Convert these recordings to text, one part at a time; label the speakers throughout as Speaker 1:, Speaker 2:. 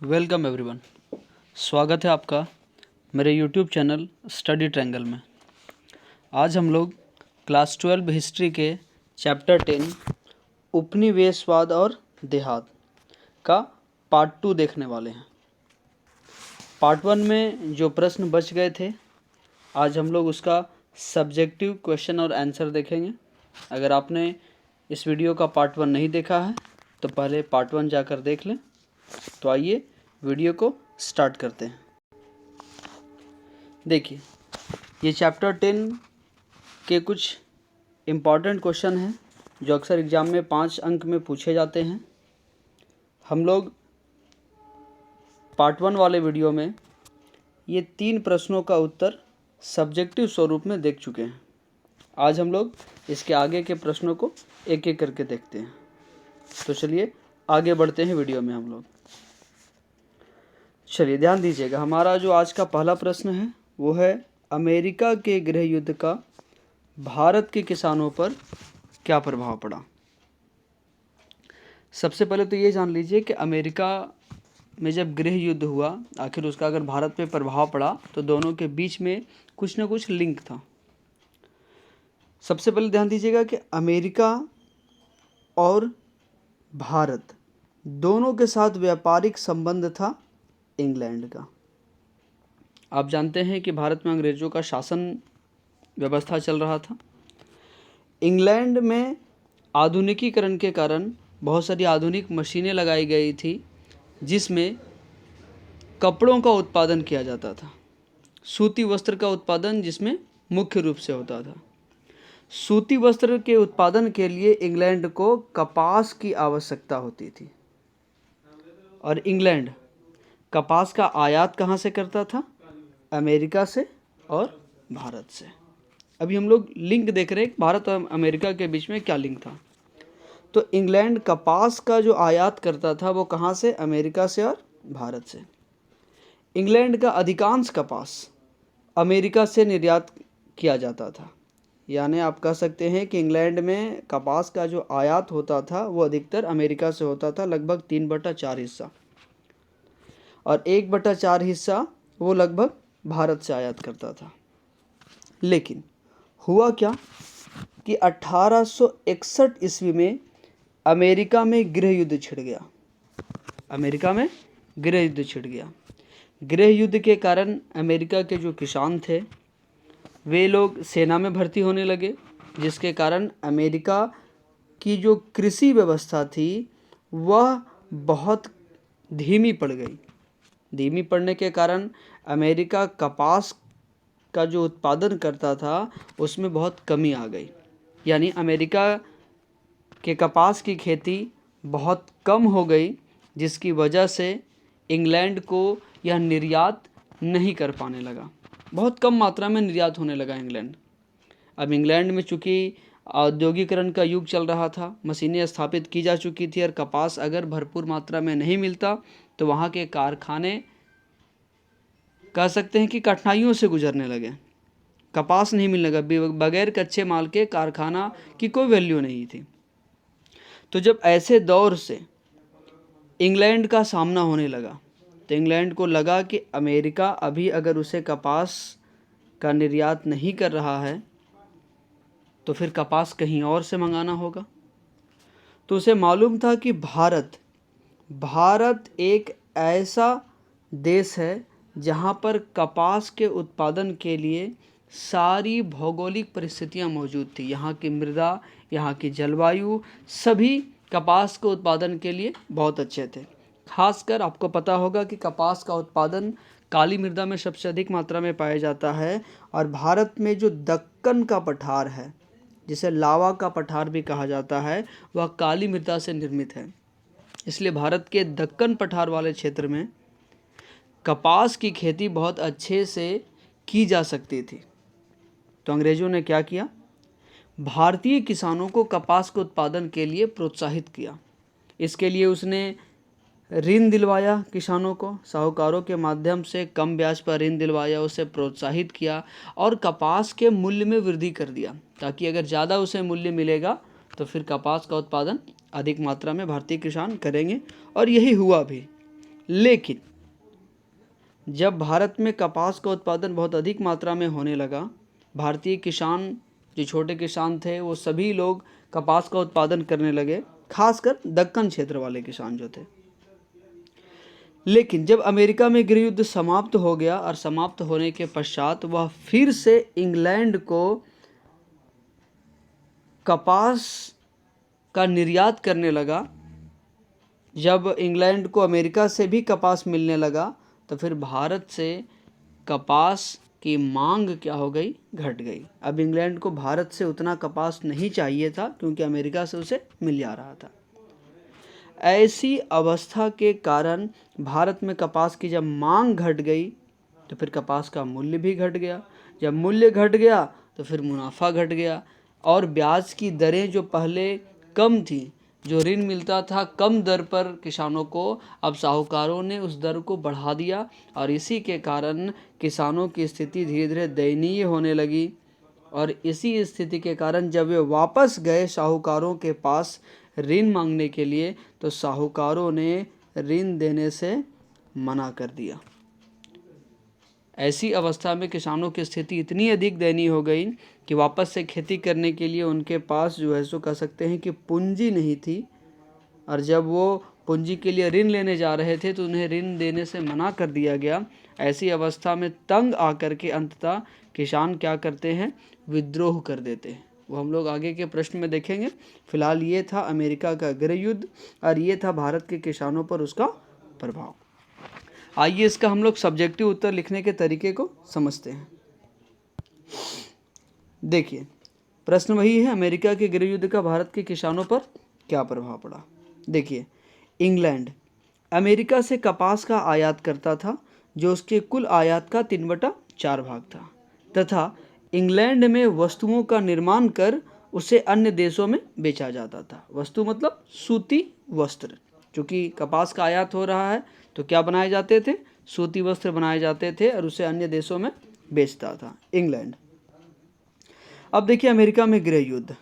Speaker 1: Welcome everyone. स्वागत है आपका मेरे यूट्यूब चैनल स्टडी ट्रायंगल में। आज हम लोग क्लास 12 हिस्ट्री के चैप्टर 10 उपनिवेशवाद और देहात का पार्ट 2 देखने वाले हैं। पार्ट 1 में जो प्रश्न बच गए थे, आज हम लोग उसका सब्जेक्टिव क्वेश्चन और आंसर देखेंगे। अगर आपने इस वीडियो का पार्ट 1 नहीं देखा है तो पहले पार्ट 1 जाकर देख लें। तो आइए वीडियो को स्टार्ट करते हैं। देखिए, ये चैप्टर 10 के कुछ इम्पॉर्टेंट क्वेश्चन हैं जो अक्सर एग्ज़ाम में 5 अंक में पूछे जाते हैं। हम लोग पार्ट 1 वाले वीडियो में ये 3 प्रश्नों का उत्तर सब्जेक्टिव स्वरूप में देख चुके हैं। आज हम लोग इसके आगे के प्रश्नों को एक एक करके देखते हैं। तो चलिए आगे बढ़ते हैं वीडियो में हम लोग। चलिए ध्यान दीजिएगा, हमारा जो आज का पहला प्रश्न है वो है अमेरिका के गृह युद्ध का भारत के किसानों पर क्या प्रभाव पड़ा। सबसे पहले तो ये जान लीजिए कि अमेरिका में जब गृह युद्ध हुआ, आखिर उसका अगर भारत पे प्रभाव पड़ा तो दोनों के बीच में कुछ ना कुछ लिंक था। सबसे पहले ध्यान दीजिएगा कि अमेरिका और भारत दोनों के साथ व्यापारिक संबंध था इंग्लैंड का। आप जानते हैं कि भारत में अंग्रेज़ों का शासन व्यवस्था चल रहा था। इंग्लैंड में आधुनिकीकरण के कारण बहुत सारी आधुनिक मशीनें लगाई गई थी जिसमें कपड़ों का उत्पादन किया जाता था। सूती वस्त्र का उत्पादन जिसमें मुख्य रूप से होता था। सूती वस्त्र के उत्पादन के लिए इंग्लैंड को कपास की आवश्यकता होती थी और इंग्लैंड कपास का आयात कहाँ से करता था? अमेरिका से और भारत से। अभी हम लोग लिंक देख रहे हैं भारत और अमेरिका के बीच में क्या लिंक था। तो इंग्लैंड कपास का जो आयात करता था वो कहाँ से? अमेरिका से और भारत से। इंग्लैंड का अधिकांश कपास अमेरिका से निर्यात किया जाता था। यानी आप कह सकते हैं कि इंग्लैंड में कपास का जो आयात होता था वो अधिकतर अमेरिका से होता था, लगभग 3/4 हिस्सा, और 1/4 हिस्सा वो लगभग भारत से आयात करता था। लेकिन हुआ क्या कि 1861 ईस्वी में अमेरिका में गृह युद्ध छिड़ गया। अमेरिका में गृह युद्ध छिड़ गया। गृह युद्ध के कारण अमेरिका के जो किसान थे वे लोग सेना में भर्ती होने लगे, जिसके कारण अमेरिका की जो कृषि व्यवस्था थी वह बहुत धीमी पड़ गई। धीमी पड़ने के कारण अमेरिका कपास का जो उत्पादन करता था उसमें बहुत कमी आ गई। यानी अमेरिका के कपास की खेती बहुत कम हो गई, जिसकी वजह से इंग्लैंड को यह निर्यात नहीं कर पाने लगा। बहुत कम मात्रा में निर्यात होने लगा इंग्लैंड। अब इंग्लैंड में चूँकि औद्योगिकरण का युग चल रहा था, मशीनें स्थापित की जा चुकी थी और कपास अगर भरपूर मात्रा में नहीं मिलता तो वहाँ के कारखाने कह सकते हैं कि कठिनाइयों से गुजरने लगे। कपास नहीं मिलने लगा, बगैर कच्चे माल के कारखाना की कोई वैल्यू नहीं थी। तो जब ऐसे दौर से इंग्लैंड का सामना होने लगा तो इंग्लैंड को लगा कि अमेरिका अभी अगर उसे कपास का निर्यात नहीं कर रहा है तो फिर कपास कहीं और से मंगाना होगा। तो उसे मालूम था कि भारत एक ऐसा देश है जहाँ पर कपास के उत्पादन के लिए सारी भौगोलिक परिस्थितियाँ मौजूद थी। यहाँ की मृदा, यहाँ की जलवायु, सभी कपास के उत्पादन के लिए बहुत अच्छे थे। खासकर आपको पता होगा कि कपास का उत्पादन काली मृदा में सबसे अधिक मात्रा में पाया जाता है और भारत में जो दक्कन का पठार है, जिसे लावा का पठार भी कहा जाता है, वह काली मृदा से निर्मित है। इसलिए भारत के दक्कन पठार वाले क्षेत्र में कपास की खेती बहुत अच्छे से की जा सकती थी। तो अंग्रेज़ों ने क्या किया? भारतीय किसानों को कपास के उत्पादन के लिए प्रोत्साहित किया। इसके लिए उसने ऋण दिलवाया किसानों को, साहूकारों के माध्यम से कम ब्याज पर ऋण दिलवाया, उसे प्रोत्साहित किया और कपास के मूल्य में वृद्धि कर दिया, ताकि अगर ज़्यादा उसे मूल्य मिलेगा तो फिर कपास का उत्पादन अधिक मात्रा में भारतीय किसान करेंगे। और यही हुआ भी। लेकिन जब भारत में कपास का उत्पादन बहुत अधिक मात्रा में होने लगा, भारतीय किसान जो छोटे किसान थे वो सभी लोग कपास का उत्पादन करने लगे, खासकर दक्कन क्षेत्र वाले किसान जो थे। लेकिन जब अमेरिका में गृह युद्ध समाप्त हो गया और समाप्त होने के पश्चात वह फिर से इंग्लैंड को कपास का निर्यात करने लगा। जब इंग्लैंड को अमेरिका से भी कपास मिलने लगा तो फिर भारत से कपास की मांग क्या हो गई, घट गई। अब इंग्लैंड को भारत से उतना कपास नहीं चाहिए था क्योंकि अमेरिका से उसे मिल जा रहा था। ऐसी अवस्था के कारण भारत में कपास की जब मांग घट गई तो फिर कपास का मूल्य भी घट गया। जब मूल्य घट गया तो फिर मुनाफा घट गया और ब्याज की दरें जो पहले कम थी, जो ऋण मिलता था कम दर पर किसानों को, अब साहूकारों ने उस दर को बढ़ा दिया और इसी के कारण किसानों की स्थिति धीरे धीरे दयनीय होने लगी। और इसी स्थिति के कारण जब वे वापस गए साहूकारों के पास ऋण मांगने के लिए तो साहूकारों ने ऋण देने से मना कर दिया। ऐसी अवस्था में किसानों की स्थिति इतनी अधिक दयनीय हो गई कि वापस से खेती करने के लिए उनके पास जो है सो कह सकते हैं कि पूंजी नहीं थी। और जब वो पूंजी के लिए ऋण लेने जा रहे थे तो उन्हें ऋण देने से मना कर दिया गया। ऐसी अवस्था में तंग आकर के अंततः किसान क्या करते हैं, विद्रोह कर देते हैं। वो हम लोग आगे के प्रश्न में देखेंगे। फिलहाल ये था अमेरिका का गृह युद्ध और ये था भारत के किसानों पर उसका प्रभाव। आइए इसका हम लोग सब्जेक्टिव उत्तर लिखने के तरीके को समझते हैं। देखिए प्रश्न वही है, अमेरिका के गृह युद्ध का भारत के किसानों पर क्या प्रभाव पड़ा। देखिए, इंग्लैंड अमेरिका से कपास का आयात करता था जो उसके कुल आयात का 3/4 भाग था तथा इंग्लैंड में वस्तुओं का निर्माण कर उसे अन्य देशों में बेचा जाता था। वस्तु मतलब सूती वस्त्र, क्योंकि कपास का आयात हो रहा है तो क्या बनाए जाते थे, सूती वस्त्र बनाए जाते थे और उसे अन्य देशों में बेचता था इंग्लैंड। अब देखिए अमेरिका में गृह युद्ध।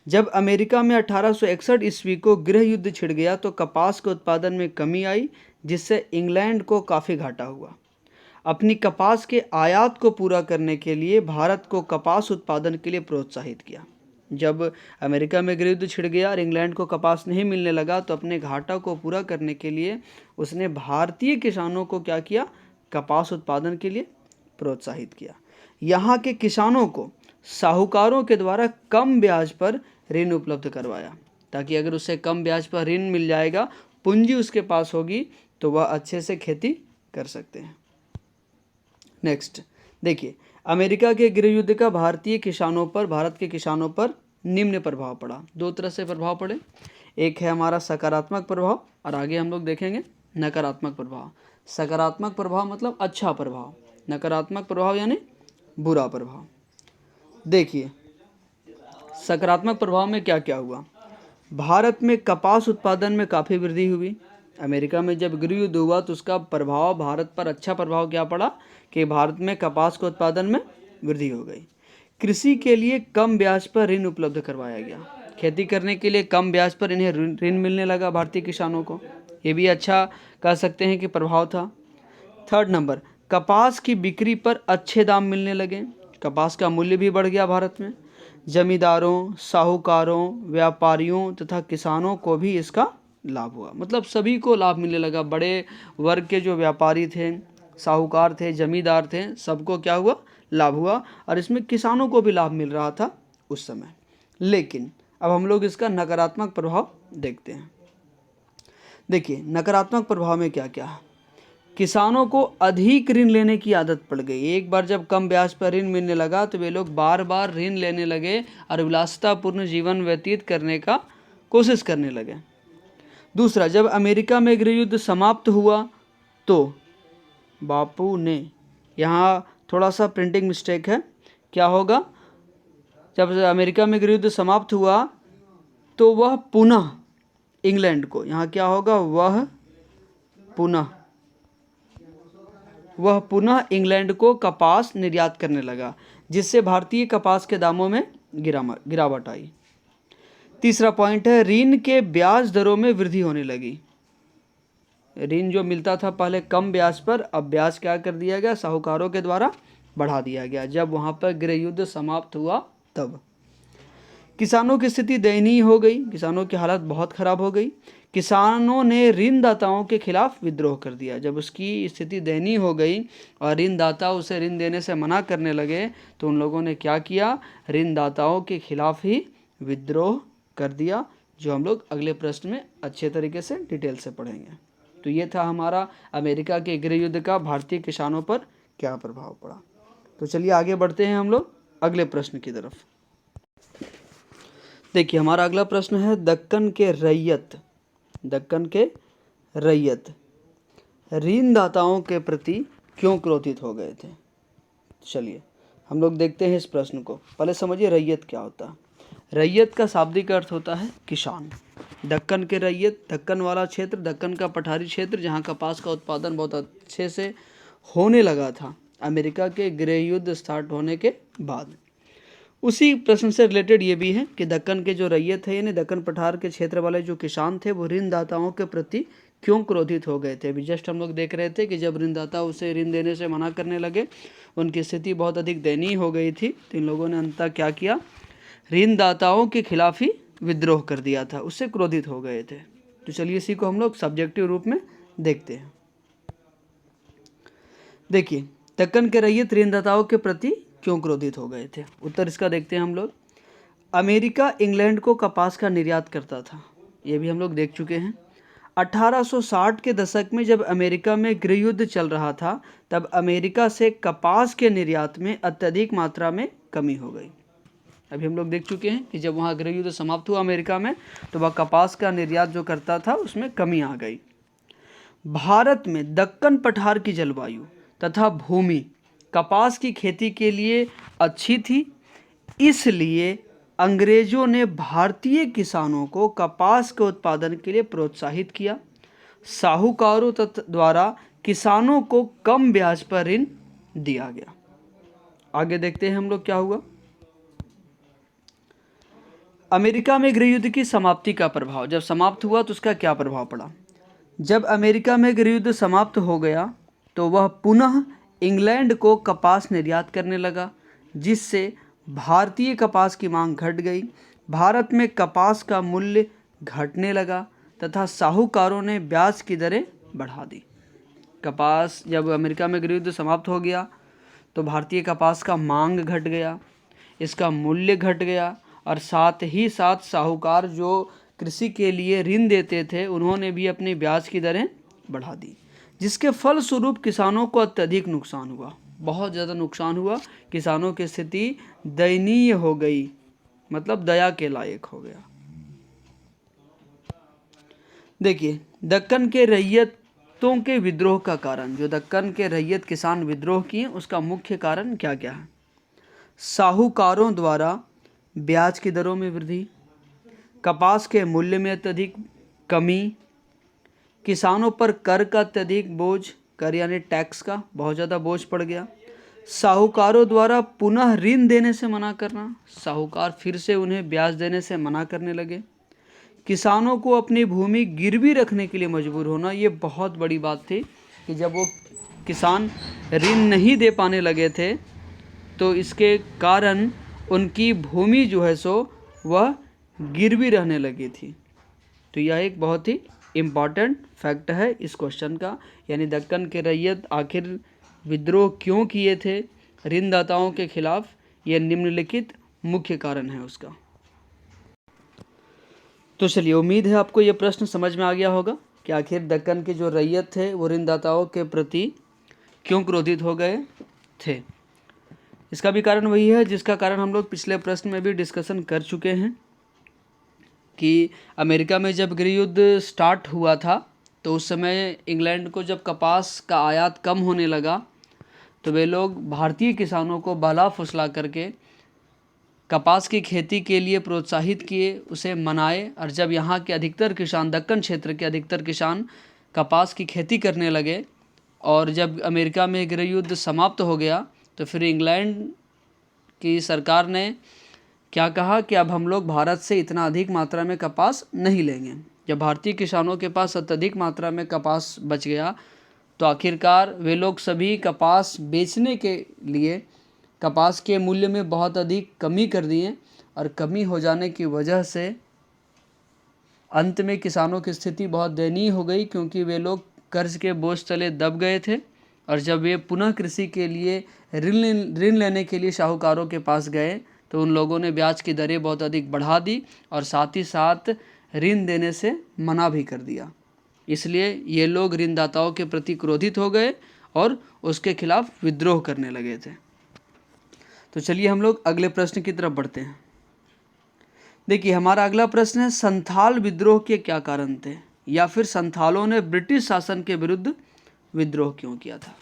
Speaker 1: जब अमेरिका में 1861 ईस्वी को गृह युद्ध छिड़ गया तो कपास के उत्पादन में कमी आई जिससे इंग्लैंड को काफ़ी घाटा हुआ। अपनी कपास के आयात को पूरा करने के लिए भारत को कपास उत्पादन के लिए प्रोत्साहित किया। जब अमेरिका में गृह युद्ध छिड़ गया और इंग्लैंड को कपास नहीं मिलने लगा तो अपने घाटा को पूरा करने के लिए उसने भारतीय किसानों को क्या किया, कपास उत्पादन के लिए प्रोत्साहित किया। यहाँ के किसानों को साहूकारों के द्वारा कम ब्याज पर ऋण उपलब्ध करवाया ताकि अगर उसे कम ब्याज पर ऋण मिल जाएगा, पूंजी उसके पास होगी तो वह अच्छे से खेती कर सकते हैं। नेक्स्ट देखिए, अमेरिका के गृह युद्ध का भारत के किसानों पर निम्न प्रभाव पड़ा। दो तरह से प्रभाव पड़े, एक है हमारा सकारात्मक प्रभाव और आगे हम लोग देखेंगे नकारात्मक प्रभाव। सकारात्मक प्रभाव मतलब अच्छा प्रभाव, नकारात्मक प्रभाव यानी बुरा प्रभाव। देखिए सकारात्मक प्रभाव में क्या क्या हुआ। भारत में कपास उत्पादन में काफ़ी वृद्धि हुई। अमेरिका में जब गृह युद्ध हुआ तो उसका प्रभाव भारत पर, अच्छा प्रभाव क्या पड़ा कि भारत में कपास के उत्पादन में वृद्धि हो गई। कृषि के लिए कम ब्याज पर ऋण उपलब्ध करवाया गया। खेती करने के लिए कम ब्याज पर इन्हें ऋण मिलने लगा भारतीय किसानों को। ये भी अच्छा कह सकते हैं कि प्रभाव था। थर्ड नंबर, कपास की बिक्री पर अच्छे दाम मिलने लगे। कपास का मूल्य भी बढ़ गया भारत में। जमींदारों, साहूकारों, व्यापारियों तथा किसानों को भी इसका लाभ हुआ। मतलब सभी को लाभ मिलने लगा। बड़े वर्ग के जो व्यापारी थे, साहूकार थे, जमींदार थे, सबको क्या हुआ, लाभ हुआ। और इसमें किसानों को भी लाभ मिल रहा था उस समय। लेकिन अब हम लोग इसका नकारात्मक प्रभाव देखते हैं। देखिए नकारात्मक प्रभाव में क्या क्या है। किसानों को अधिक ऋण लेने की आदत पड़ गई। एक बार जब कम ब्याज पर ऋण मिलने लगा तो वे लोग बार बार ऋण लेने लगे और विलासितापूर्ण जीवन व्यतीत करने का कोशिश करने लगे। दूसरा, जब अमेरिका में गृह युद्ध समाप्त हुआ तो बापू ने, यहाँ थोड़ा सा प्रिंटिंग मिस्टेक है, क्या होगा, जब अमेरिका में गृह युद्ध समाप्त हुआ तो वह पुनः इंग्लैंड को, यहाँ क्या होगा, वह पुनः इंग्लैंड को कपास निर्यात करने लगा जिससे भारतीय कपास के दामों में गिरावट आई। तीसरा पॉइंट है, ऋण के ब्याज दरों में वृद्धि होने लगी। ऋण जो मिलता था पहले कम ब्याज पर, अब ब्याज क्या कर दिया गया, साहूकारों के द्वारा बढ़ा दिया गया जब वहाँ पर गृह युद्ध समाप्त हुआ तब। किसानों की स्थिति दयनीय हो गई, किसानों की हालत बहुत खराब हो गई। किसानों ने ऋणदाताओं के खिलाफ विद्रोह कर दिया। जब उसकी स्थिति दयनीय हो गई और ऋणदाता उसे ऋण देने से मना करने लगे तो उन लोगों ने क्या किया, ऋणदाताओं के खिलाफ ही विद्रोह कर दिया, जो हम लोग अगले प्रश्न में अच्छे तरीके से डिटेल से पढ़ेंगे। तो ये था हमारा अमेरिका के गृह युद्ध का भारतीय किसानों पर क्या प्रभाव पड़ा। तो चलिए आगे बढ़ते हैं हम लोग अगले प्रश्न की तरफ। देखिए हमारा अगला प्रश्न है, दक्कन के रैयत ऋणदाताओं के प्रति क्यों क्रोधित हो गए थे। चलिए हम लोग देखते हैं इस प्रश्न को। पहले समझिए रैयत क्या होता है। रैयत का शाब्दिक अर्थ होता है किसान। दक्कन के रैयत, दक्कन वाला क्षेत्र, दक्कन का पठारी क्षेत्र जहाँ कपास का उत्पादन बहुत अच्छे से होने लगा था अमेरिका के गृह युद्ध स्टार्ट होने के बाद। उसी प्रश्न से रिलेटेड ये भी है कि दक्कन के जो रैयत है यानी दक्कन पठार के क्षेत्र वाले जो किसान थे वो ऋणदाताओं के प्रति क्यों क्रोधित हो गए थे। अभी जस्ट हम लोग देख रहे थे कि जब ऋणदाता उसे ऋण देने से मना करने लगे, उनकी स्थिति बहुत अधिक दयनीय हो गई थी, तो इन लोगों ने अंततः क्या किया, ऋणदाताओं के खिलाफ ही विद्रोह कर दिया था, उससे क्रोधित हो गए थे। तो चलिए इसी को हम लोग सब्जेक्टिव रूप में देखते हैं। देखिए दक्कन के रैयत ऋणदाताओं के प्रति क्यों क्रोधित हो गए थे। उत्तर इसका देखते हैं हम लोग। अमेरिका इंग्लैंड को कपास का निर्यात करता था, ये भी हम लोग देख चुके हैं। 1860 के दशक में जब अमेरिका में गृह युद्ध चल रहा था तब अमेरिका से कपास के निर्यात में अत्यधिक मात्रा में कमी हो गई। अभी हम लोग देख चुके हैं कि जब वहाँ गृह युद्ध समाप्त हुआ अमेरिका में तो वह कपास का निर्यात जो करता था उसमें कमी आ गई। भारत में दक्कन पठार की जलवायु तथा भूमि कपास की खेती के लिए अच्छी थी, इसलिए अंग्रेजों ने भारतीय किसानों को कपास के उत्पादन के लिए प्रोत्साहित किया। साहूकारों द्वारा किसानों को कम ब्याज पर ऋण दिया गया। आगे देखते हैं हम लोग क्या हुआ। अमेरिका में गृह युद्ध की समाप्ति का प्रभाव, जब समाप्त हुआ तो उसका क्या प्रभाव पड़ा। जब अमेरिका में गृह युद्ध समाप्त हो गया तो वह पुनः इंग्लैंड को कपास निर्यात करने लगा, जिससे भारतीय कपास की मांग घट गई। भारत में कपास का मूल्य घटने लगा तथा साहूकारों ने ब्याज की दरें बढ़ा दी। कपास जब अमेरिका में गृह युद्ध समाप्त हो गया तो भारतीय कपास का मांग घट गया, इसका मूल्य घट गया और साथ ही साथ साहूकार जो कृषि के लिए ऋण देते थे उन्होंने भी अपनी ब्याज की दरें बढ़ा दी, जिसके फलस्वरूप किसानों को अत्यधिक नुकसान हुआ, बहुत ज़्यादा नुकसान हुआ। किसानों की स्थिति दयनीय हो गई, मतलब दया के लायक हो गया। देखिए दक्कन के रैयतों के विद्रोह का कारण, जो दक्कन के रैयत किसान विद्रोह किए उसका मुख्य कारण क्या क्या है। साहूकारों द्वारा ब्याज की दरों में वृद्धि, कपास के मूल्य में अत्यधिक कमी, किसानों पर कर का अत्यधिक बोझ, कर यानी टैक्स का बहुत ज़्यादा बोझ पड़ गया। साहूकारों द्वारा पुनः ऋण देने से मना करना, साहूकार फिर से उन्हें ब्याज देने से मना करने लगे। किसानों को अपनी भूमि गिरवी रखने के लिए मजबूर होना, ये बहुत बड़ी बात थी कि जब वो किसान ऋण नहीं दे पाने लगे थे तो इसके कारण उनकी भूमि जो है सो वह गिरवी रहने लगी थी। तो यह एक बहुत ही इम्पॉर्टेंट फैक्ट है इस क्वेश्चन का, यानी दक्कन के रैयत आखिर विद्रोह क्यों किए थे ऋणदाताओं के खिलाफ, यह निम्नलिखित मुख्य कारण है उसका। तो चलिए उम्मीद है आपको यह प्रश्न समझ में आ गया होगा कि आखिर दक्कन के जो रैयत थे वो ऋणदाताओं के प्रति क्यों क्रोधित हो गए थे। इसका भी कारण वही है जिसका कारण हम लोग पिछले प्रश्न में भी डिस्कशन कर चुके हैं कि अमेरिका में जब गृह युद्ध स्टार्ट हुआ था तो उस समय इंग्लैंड को जब कपास का आयात कम होने लगा तो वे लोग भारतीय किसानों को बहला फुसला करके कपास की खेती के लिए प्रोत्साहित किए, उसे मनाए। और जब यहाँ के अधिकतर किसान, दक्कन क्षेत्र के अधिकतर किसान कपास की खेती करने लगे और जब अमेरिका में गृह युद्ध समाप्त हो गया तो फिर इंग्लैंड की सरकार ने क्या कहा कि अब हम लोग भारत से इतना अधिक मात्रा में कपास नहीं लेंगे, जब भारतीय किसानों के पास अत्यधिक मात्रा में कपास बच गया तो आखिरकार वे लोग सभी कपास बेचने के लिए कपास के मूल्य में बहुत अधिक कमी कर दिए और कमी हो जाने की वजह से अंत में किसानों की स्थिति बहुत दयनीय हो गई, क्योंकि वे लोग कर्ज के बोझ तले दब गए थे। और जब वे पुनः कृषि के लिए ऋण लेने के लिए साहूकारों के पास गए तो उन लोगों ने ब्याज की दरें बहुत अधिक बढ़ा दी और साथ ही साथ ऋण देने से मना भी कर दिया। इसलिए ये लोग ऋणदाताओं के प्रति क्रोधित हो गए और उसके खिलाफ विद्रोह करने लगे थे। तो चलिए हम लोग अगले प्रश्न की तरफ बढ़ते हैं। देखिए, हमारा अगला प्रश्न है, संथाल विद्रोह के क्या कारण थे, या फिर संथालों ने ब्रिटिश शासन के विरुद्ध विद्रोह क्यों किया था।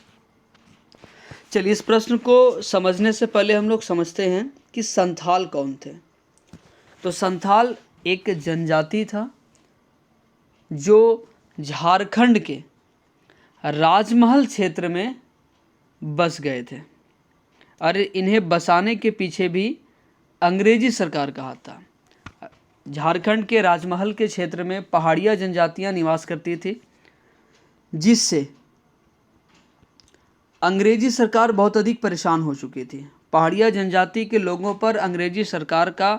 Speaker 1: चलिए, इस प्रश्न को समझने से पहले हम लोग समझते हैं कि संथाल कौन थे। तो संथाल एक जनजाति था जो झारखंड के राजमहल क्षेत्र में बस गए थे और इन्हें बसाने के पीछे भी अंग्रेजी सरकार का हाथ था। झारखंड के राजमहल के क्षेत्र में पहाड़िया जनजातियां निवास करती थी, जिससे अंग्रेजी सरकार बहुत अधिक परेशान हो चुकी थी। पहाड़िया जनजाति के लोगों पर अंग्रेजी सरकार का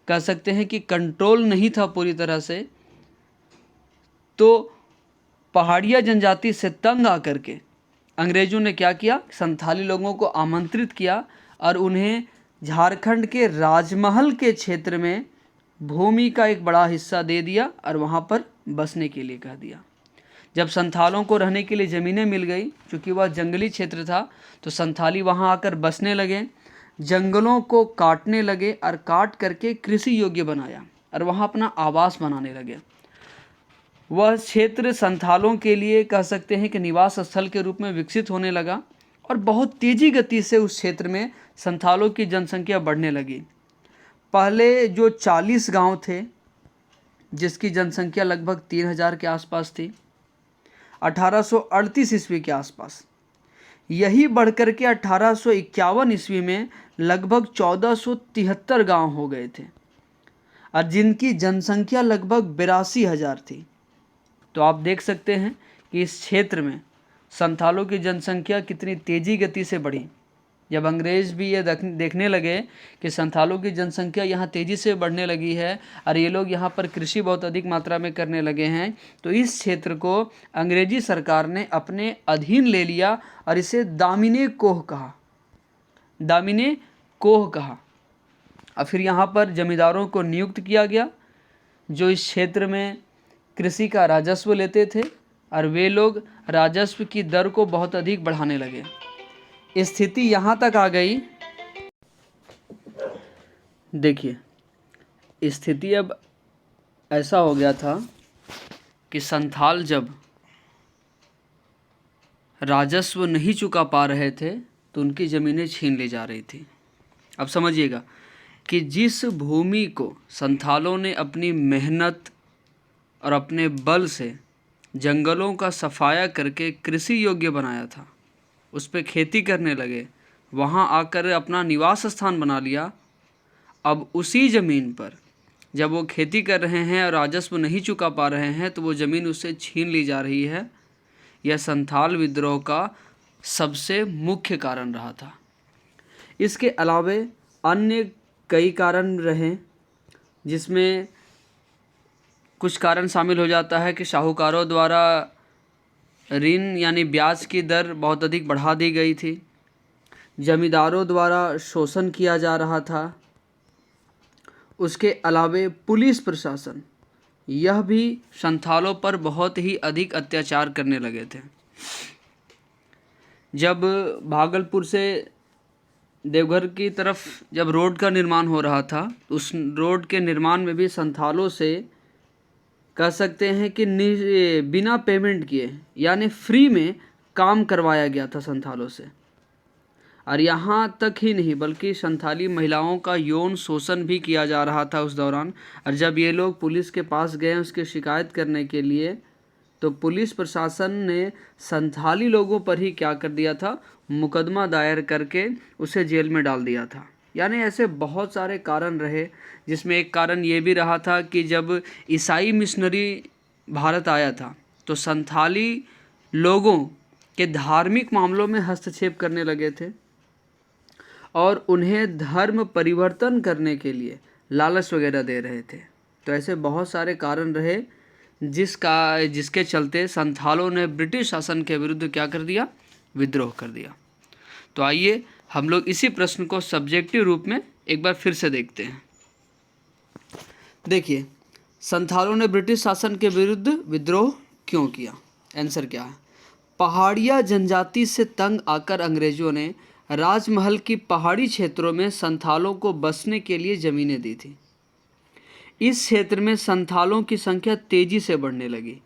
Speaker 1: कह सकते हैं कि कंट्रोल नहीं था पूरी तरह से। तो पहाड़िया जनजाति से तंग आकर के अंग्रेजों ने क्या किया, संथाली लोगों को आमंत्रित किया और उन्हें झारखंड के राजमहल के क्षेत्र में भूमि का एक बड़ा हिस्सा दे दिया और वहाँ पर बसने के लिए कह दिया। जब संथालों को रहने के लिए ज़मीनें मिल गई, क्योंकि वह जंगली क्षेत्र था, तो संथाली वहाँ आकर बसने लगे, जंगलों को काटने लगे और काट करके कृषि योग्य बनाया और वहाँ अपना आवास बनाने लगे। वह क्षेत्र संथालों के लिए कह सकते हैं कि निवास स्थल के रूप में विकसित होने लगा और बहुत तेज़ी गति से उस क्षेत्र में संथालों की जनसंख्या बढ़ने लगी। पहले जो 40 गांव थे, जिसकी जनसंख्या लगभग 3000 के आसपास थी, 1838 ईस्वी के आसपास, यही बढ़कर के 1851 ईस्वी में लगभग 1473 गांव हो गए थे और जिनकी जनसंख्या लगभग 82,000 थी। तो आप देख सकते हैं कि इस क्षेत्र में संथालों की जनसंख्या कितनी तेज़ी गति से बढ़ी। जब अंग्रेज़ भी ये देखने लगे कि संथालों की जनसंख्या यहाँ तेज़ी से बढ़ने लगी है और ये लोग यहाँ पर कृषि बहुत अधिक मात्रा में करने लगे हैं, तो इस क्षेत्र को अंग्रेजी सरकार ने अपने अधीन ले लिया और इसे दामिनी कोह कहा। दामिनी कोह कहा। और फिर यहाँ पर जमींदारों को नियुक्त किया गया जो इस क्षेत्र में कृषि का राजस्व लेते थे और वे लोग राजस्व की दर को बहुत अधिक बढ़ाने लगे। स्थिति यहाँ तक आ गई, देखिए स्थिति अब ऐसा हो गया था कि संथाल जब राजस्व नहीं चुका पा रहे थे तो उनकी ज़मीनें छीन ली जा रही थी। अब समझिएगा कि जिस भूमि को संथालों ने अपनी मेहनत और अपने बल से जंगलों का सफाया करके कृषि योग्य बनाया था, उस पर खेती करने लगे, वहाँ आकर अपना निवास स्थान बना लिया। अब उसी ज़मीन पर जब वो खेती कर रहे हैं और राजस्व नहीं चुका पा रहे हैं तो वो ज़मीन उससे छीन ली जा रही है। यह संथाल विद्रोह का सबसे मुख्य कारण रहा था। इसके अलावे अन्य कई कारण रहे, जिसमें कुछ कारण शामिल हो जाता है कि साहूकारों द्वारा ऋण यानी ब्याज की दर बहुत अधिक बढ़ा दी गई थी, जमींदारों द्वारा शोषण किया जा रहा था, उसके अलावे पुलिस प्रशासन यह भी संथालों पर बहुत ही अधिक अत्याचार करने लगे थे। जब भागलपुर से देवघर की तरफ जब रोड का निर्माण हो रहा था, उस रोड के निर्माण में भी संथालों से कह सकते हैं कि बिना पेमेंट किए यानी फ्री में काम करवाया गया था संथालों से। और यहाँ तक ही नहीं बल्कि संथाली महिलाओं का यौन शोषण भी किया जा रहा था उस दौरान। और जब ये लोग पुलिस के पास गए उसकी शिकायत करने के लिए, तो पुलिस प्रशासन ने संथाली लोगों पर ही क्या कर दिया था, मुकदमा दायर करके उसे जेल में डाल दिया था। यानी ऐसे बहुत सारे कारण रहे, जिसमें एक कारण ये भी रहा था कि जब ईसाई मिशनरी भारत आया था तो संथाली लोगों के धार्मिक मामलों में हस्तक्षेप करने लगे थे और उन्हें धर्म परिवर्तन करने के लिए लालच वगैरह दे रहे थे। तो ऐसे बहुत सारे कारण रहे जिसके चलते संथालों ने ब्रिटिश शासन के विरुद्ध क्या कर दिया, विद्रोह कर दिया। तो आइए हम लोग इसी प्रश्न को सब्जेक्टिव रूप में एक बार फिर से देखते हैं। देखिए, संथालों ने ब्रिटिश शासन के विरुद्ध विद्रोह क्यों किया? आंसर क्या है? पहाड़िया जनजाति से तंग आकर अंग्रेजों ने राजमहल की पहाड़ी क्षेत्रों में संथालों को बसने के लिए ज़मीनें दी थी। इस क्षेत्र में संथालों की संख्या तेजी से बढ़ने लगी।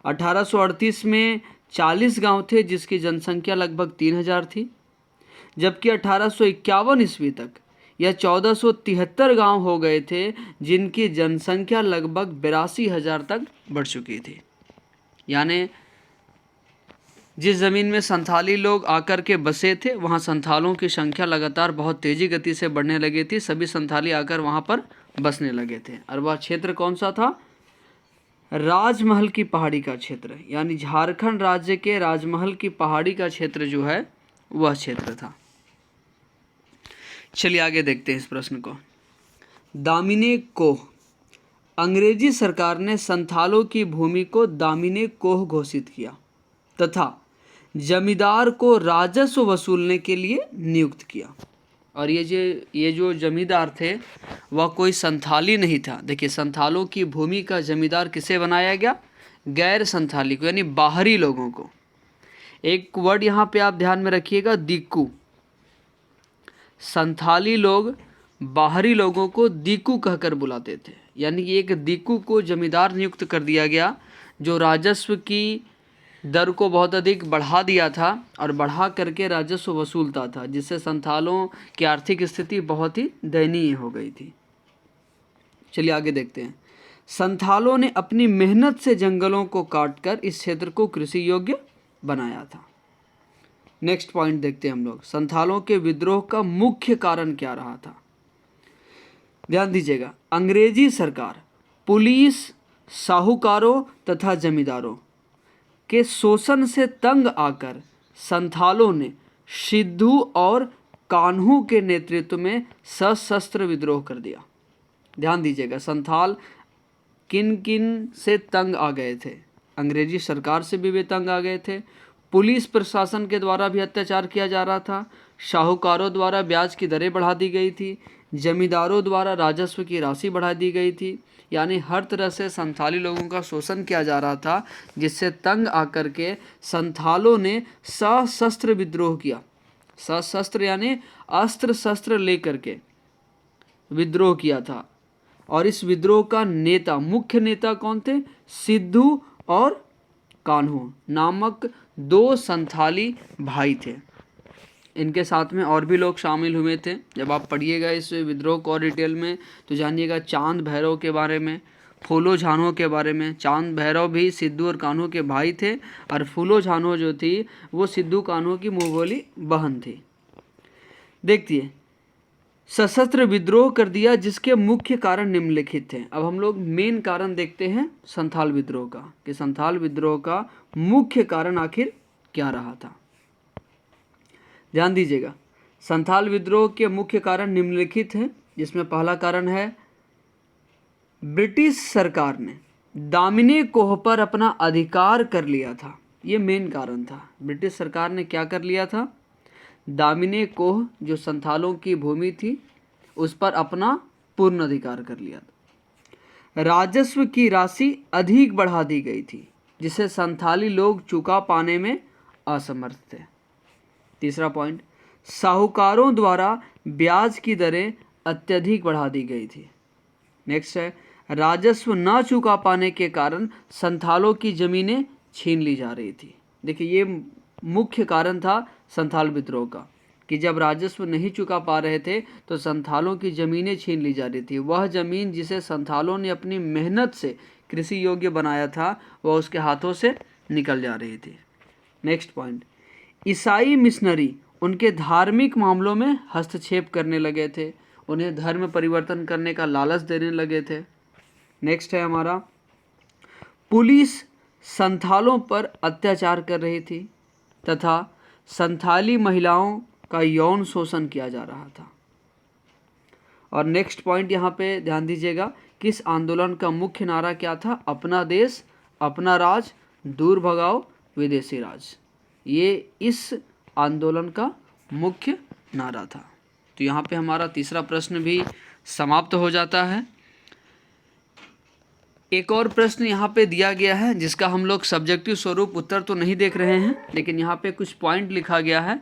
Speaker 1: 1838 में 40 गांव थे जिसकी जनसंख्या लगभग 3000 थी, जबकि 1851 ईस्वी तक यह 1473 गांव हो गए थे जिनकी जनसंख्या लगभग 82,000 तक बढ़ चुकी थी। यानी जिस ज़मीन में संथाली लोग आकर के बसे थे वहाँ संथालों की संख्या लगातार बहुत तेज़ी गति से बढ़ने लगी थी। सभी संथाली आकर वहाँ पर बसने लगे थे। और वह क्षेत्र कौन सा था? राजमहल की पहाड़ी का क्षेत्र, यानी झारखंड राज्य के राजमहल की पहाड़ी का क्षेत्र जो है वह क्षेत्र था। चलिए आगे देखते हैं इस प्रश्न को। दामिने कोह, अंग्रेजी सरकार ने संथालों की भूमि को दामिने कोह घोषित किया तथा जमींदार को राजस्व वसूलने के लिए नियुक्त किया। और ये जो जमींदार थे वह कोई संथाली नहीं था। देखिए, संथालों की भूमि का जमींदार किसे बनाया गया? गैर संथाली को, यानी बाहरी लोगों को। एक वर्ड यहाँ पे आप ध्यान में रखिएगा, दिक्कू। संथाली लोग बाहरी लोगों को दिक्कू कहकर बुलाते थे, यानी कि एक दिक्कू को जमींदार नियुक्त कर दिया गया जो राजस्व की दर को बहुत अधिक बढ़ा दिया था और बढ़ा करके राजस्व वसूलता था, जिससे संथालों की आर्थिक स्थिति बहुत ही दयनीय हो गई थी। चलिए आगे देखते हैं। संथालों ने अपनी मेहनत से जंगलों को काटकर इस क्षेत्र को कृषि योग्य बनाया था। नेक्स्ट पॉइंट देखते हैं हम लोग। संथालों के विद्रोह का मुख्य कारण क्या रहा था? ध्यान दीजिएगा, अंग्रेजी सरकार पुलिस, साहूकारों तथा जमींदारों के शोषण से तंग आकर संथालों ने सिद्धू और कान्हू के नेतृत्व में सशस्त्र विद्रोह कर दिया। ध्यान दीजिएगा, संथाल किन किन से तंग आ गए थे? अंग्रेजी सरकार से भी वे तंग आ गए थे, पुलिस प्रशासन के द्वारा भी अत्याचार किया जा रहा था, साहूकारों द्वारा ब्याज की दरें बढ़ा दी गई थी, जमींदारों द्वारा राजस्व की राशि बढ़ा दी गई थी। यानी हर तरह से संथाली लोगों का शोषण किया जा रहा था, जिससे तंग आकर के संथालों ने सशस्त्र विद्रोह किया। सशस्त्र यानी अस्त्र शस्त्र लेकर के विद्रोह किया था। और इस विद्रोह का नेता, मुख्य नेता कौन थे? सिद्धू और कान्हू नामक दो संथाली भाई थे। इनके साथ में और भी लोग शामिल हुए थे। जब आप पढ़िएगा इस विद्रोह को और डिटेल में तो जानिएगा चांद भैरव के बारे में, फूलो झानो के बारे में। चांद भैरव भी सिद्धू और कान्हू के भाई थे और फूलो झानो जो थी वो सिद्धू कान्हू की मुँह बोली बहन थी। देखिए, सशस्त्र विद्रोह कर दिया जिसके मुख्य कारण निम्नलिखित थे। अब हम लोग मेन कारण देखते हैं संथाल विद्रोह का, कि संथाल विद्रोह का मुख्य कारण आखिर क्या रहा था। ध्यान दीजिएगा, संथाल विद्रोह के मुख्य कारण निम्नलिखित हैं, जिसमें पहला कारण है ब्रिटिश सरकार ने दामिने कोह पर अपना अधिकार कर लिया था। ये मेन कारण था। ब्रिटिश सरकार ने क्या कर लिया था? दामिने कोह जो संथालों की भूमि थी उस पर अपना पूर्ण अधिकार कर लिया था। राजस्व की राशि अधिक बढ़ा दी गई थी जिसे संथाली लोग चुका पाने में असमर्थ थे। तीसरा पॉइंट, साहूकारों द्वारा ब्याज की दरें अत्यधिक बढ़ा दी गई थी। नेक्स्ट है, राजस्व न चुका पाने के कारण संथालों की ज़मीनें छीन ली जा रही थी। देखिए, ये मुख्य कारण था संथाल विद्रोह का, कि जब राजस्व नहीं चुका पा रहे थे तो संथालों की ज़मीनें छीन ली जा रही थी। वह ज़मीन जिसे संथालों ने अपनी मेहनत से कृषि योग्य बनाया था वह उसके हाथों से निकल जा रही थी। नेक्स्ट पॉइंट, ईसाई मिशनरी उनके धार्मिक मामलों में हस्तक्षेप करने लगे थे, उन्हें धर्म परिवर्तन करने का लालच देने लगे थे। नेक्स्ट है हमारा, पुलिस संथालों पर अत्याचार कर रही थी तथा संथाली महिलाओं का यौन शोषण किया जा रहा था। और नेक्स्ट पॉइंट यहाँ पे ध्यान दीजिएगा, किस आंदोलन का मुख्य नारा क्या था? अपना देश, अपना राज, दूर भगाओ विदेशी राज। ये इस आंदोलन का मुख्य नारा था। तो यहाँ पे हमारा तीसरा प्रश्न भी समाप्त हो जाता है। एक और प्रश्न यहाँ पे दिया गया है जिसका हम लोग सब्जेक्टिव स्वरूप उत्तर तो नहीं देख रहे हैं, लेकिन यहाँ पे कुछ पॉइंट लिखा गया है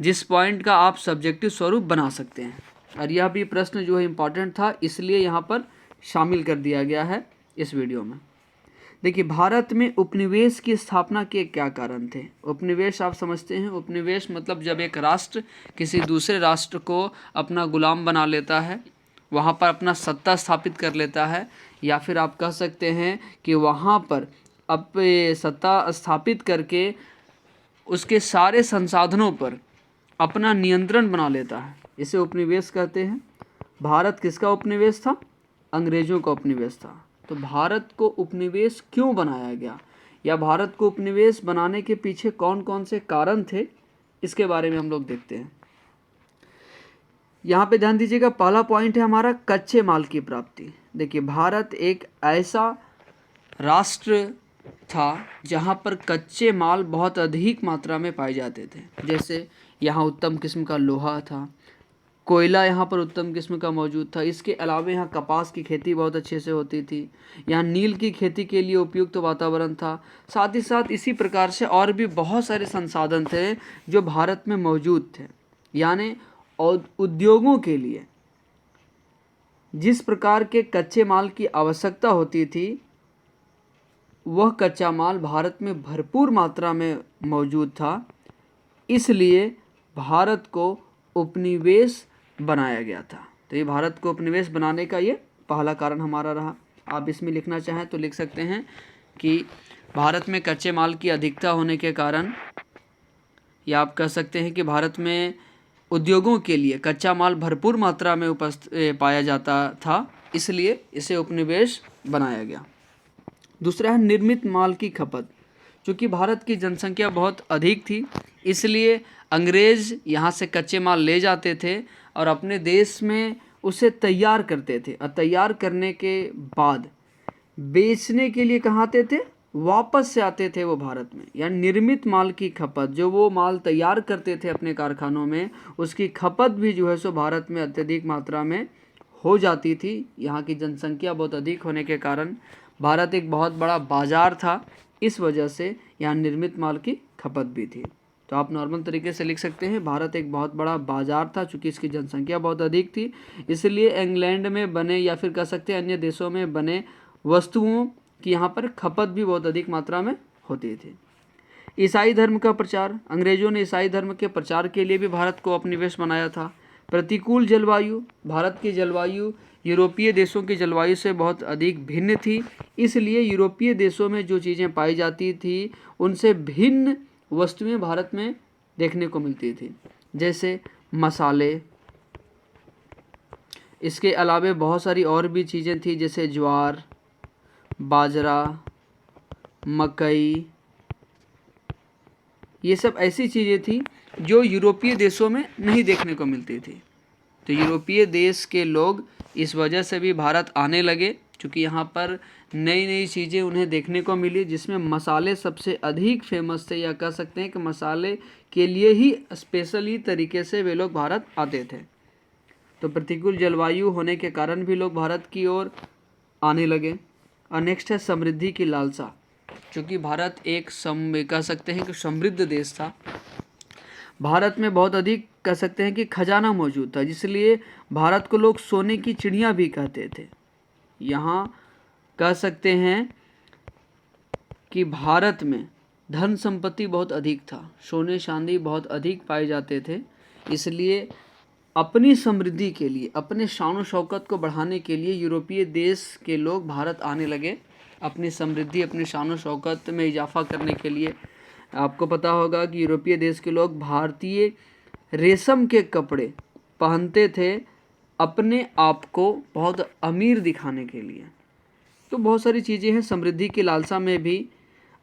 Speaker 1: जिस पॉइंट का आप सब्जेक्टिव स्वरूप बना सकते हैं। और यह भी प्रश्न जो है इम्पॉर्टेंट था, इसलिए यहाँ पर शामिल कर दिया गया है इस वीडियो में। देखिए, भारत में उपनिवेश की स्थापना के क्या कारण थे? उपनिवेश आप समझते हैं, उपनिवेश मतलब जब एक राष्ट्र किसी दूसरे राष्ट्र को अपना गुलाम बना लेता है, वहाँ पर अपना सत्ता स्थापित कर लेता है, या फिर आप कह सकते हैं कि वहाँ पर अब सत्ता स्थापित करके उसके सारे संसाधनों पर अपना नियंत्रण बना लेता है, इसे उपनिवेश कहते हैं। भारत किसका उपनिवेश था? अंग्रेजों का उपनिवेश था। तो भारत को उपनिवेश क्यों बनाया गया, या भारत को उपनिवेश बनाने के पीछे कौन कौन से कारण थे, इसके बारे में हम लोग देखते हैं। यहाँ पे ध्यान दीजिएगा, पहला पॉइंट है हमारा कच्चे माल की प्राप्ति। देखिए, भारत एक ऐसा राष्ट्र था जहाँ पर कच्चे माल बहुत अधिक मात्रा में पाए जाते थे। जैसे यहाँ उत्तम किस्म का लोहा था, कोयला यहाँ पर उत्तम किस्म का मौजूद था। इसके अलावा यहाँ कपास की खेती बहुत अच्छे से होती थी। यहाँ नील की खेती के लिए उपयुक्त वातावरण था। साथ ही साथ इसी प्रकार से और भी बहुत सारे संसाधन थे जो भारत में मौजूद थे। यानी उद्योगों के लिए जिस प्रकार के कच्चे माल की आवश्यकता होती थी, वह कच्चा माल भारत में भरपूर मात्रा में मौजूद था। इसलिए भारत को उपनिवेश बनाया गया था। तो ये भारत को उपनिवेश बनाने का ये पहला कारण हमारा रहा। आप इसमें लिखना चाहें तो लिख सकते हैं कि भारत में कच्चे माल की अधिकता होने के कारण, या आप कह सकते हैं कि भारत में उद्योगों के लिए कच्चा माल भरपूर मात्रा में पाया जाता था, इसलिए इसे उपनिवेश बनाया गया। दूसरा है निर्मित माल की खपत। चूँकि भारत की जनसंख्या बहुत अधिक थी, इसलिए अंग्रेज़ यहाँ से कच्चे माल ले जाते थे और अपने देश में उसे तैयार करते थे, और तैयार करने के बाद बेचने के लिए कहाँ आते थे? वापस से आते थे वो भारत में। यानी निर्मित माल की खपत, जो वो माल तैयार करते थे अपने कारखानों में, उसकी खपत भी जो है सो भारत में अत्यधिक मात्रा में हो जाती थी। यहाँ की जनसंख्या बहुत अधिक होने के कारण भारत एक बहुत बड़ा बाज़ार था, इस वजह से यहाँ निर्मित माल की खपत भी थी। तो आप नॉर्मल तरीके से लिख सकते हैं, भारत एक बहुत बड़ा बाज़ार था। चूँकि इसकी जनसंख्या बहुत अधिक थी, इसलिए इंग्लैंड में बने या फिर कह सकते हैं अन्य देशों में बने वस्तुओं की यहाँ पर खपत भी बहुत अधिक मात्रा में होती थी। ईसाई धर्म का प्रचार, अंग्रेज़ों ने ईसाई धर्म के प्रचार के लिए भी भारत को उपनिवेश बनाया था। प्रतिकूल जलवायु, भारत की जलवायु यूरोपीय देशों की जलवायु से बहुत अधिक भिन्न थी, इसलिए यूरोपीय देशों में जो चीज़ें पाई जाती थी उनसे भिन्न वस्तुएं भारत में देखने को मिलती थी, जैसे मसाले। इसके अलावे बहुत सारी और भी चीज़ें थी, जैसे ज्वार, बाजरा, मकई। ये सब ऐसी चीज़ें थी जो यूरोपीय देशों में नहीं देखने को मिलती थी। तो यूरोपीय देश के लोग इस वजह से भी भारत आने लगे, क्योंकि यहाँ पर नई नई चीज़ें उन्हें देखने को मिली, जिसमें मसाले सबसे अधिक फेमस थे, या कह सकते हैं कि मसाले के लिए ही स्पेशली तरीके से वे लोग भारत आते थे। तो प्रतिकूल जलवायु होने के कारण भी लोग भारत की ओर आने लगे। और नेक्स्ट है समृद्धि की लालसा। क्योंकि भारत एक कह सकते हैं कि समृद्ध देश था, भारत में बहुत अधिक कह सकते हैं कि खजाना मौजूद था, इसलिए भारत को लोग सोने की चिड़िया भी कहते थे। यहाँ कह सकते हैं कि भारत में धन संपत्ति बहुत अधिक था, सोने चांदी बहुत अधिक पाए जाते थे, इसलिए अपनी समृद्धि के लिए, अपने शान शौकत को बढ़ाने के लिए यूरोपीय देश के लोग भारत आने लगे, अपनी समृद्धि, अपनी शान शौकत में इजाफा करने के लिए। आपको पता होगा कि यूरोपीय देश के लोग भारतीय रेशम के कपड़े पहनते थे अपने आप को बहुत अमीर दिखाने के लिए। तो बहुत सारी चीज़ें हैं। समृद्धि की लालसा में भी,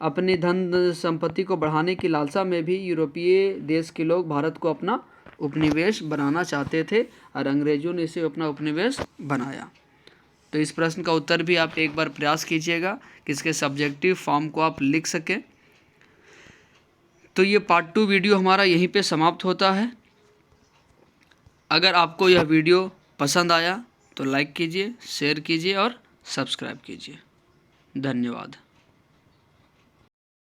Speaker 1: अपनी धन संपत्ति को बढ़ाने की लालसा में भी यूरोपीय देश के लोग भारत को अपना उपनिवेश बनाना चाहते थे और अंग्रेजों ने इसे अपना उपनिवेश बनाया। तो इस प्रश्न का उत्तर भी आप एक बार प्रयास कीजिएगा कि इसके सब्जेक्टिव फॉर्म को आप लिख सकें। तो ये पार्ट 2 वीडियो हमारा यहीं पे समाप्त होता है। अगर आपको यह वीडियो पसंद आया तो लाइक कीजिए, शेयर कीजिए और सब्सक्राइब कीजिए। धन्यवाद।